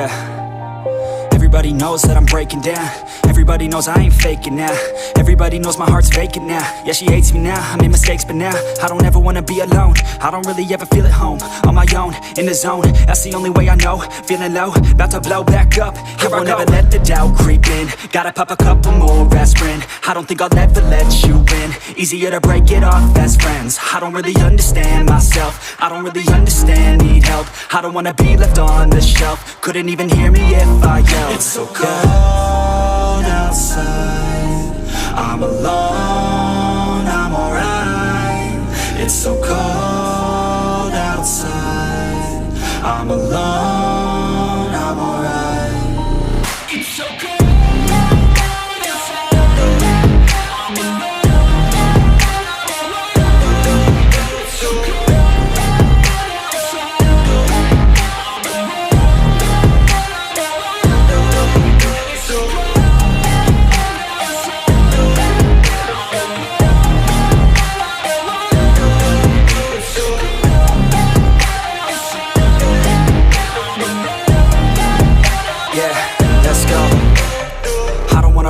Yeah. Everybody knows that I'm breaking down. Everybody knows I ain't faking now. Everybody knows my heart's vacant now. Yeah, she hates me now, I made mistakes but now I don't ever wanna be alone. I don't really ever feel at home. On my own, in the zone, that's the only way I know. Feeling low, about to blow back up. I won't ever let the doubt creep in. Gotta pop a couple more aspirin. I don't think I'll ever let you in. Easier to break it off best friends. I don't really understand myself. I don't really understand, need help. I don't wanna be left on the shelf. Couldn't even hear me if I yelled. It's so cold outside, I'm alone, I'm alright. It's so cold outside, I'm alone, I'm alright. It's so cold.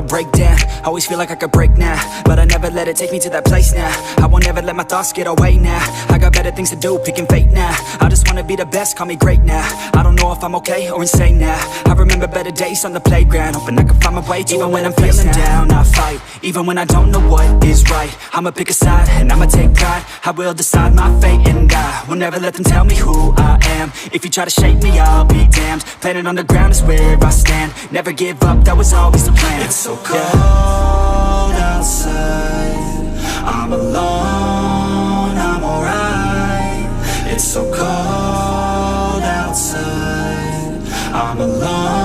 Break down, always feel like I could break now, but I never let it take me to that place now. I won't ever let my thoughts get away now. I got better things to do, picking fate now. I just wanna be the best, call me great now. I don't know if I'm okay or insane now. I remember better days on the playground, hoping I can find my way. Even when I'm feeling down, I fight. Even when I don't know what is right, I'ma pick a side and I'ma take pride. I will decide my fate and I will never let them tell me who I am. If you try to shape me, I'll be damned. Planet on the ground is where I stand. Never give up, that was always the plan. It's so cold outside, I'm alone, I'm alright. It's so cold outside, I'm alone.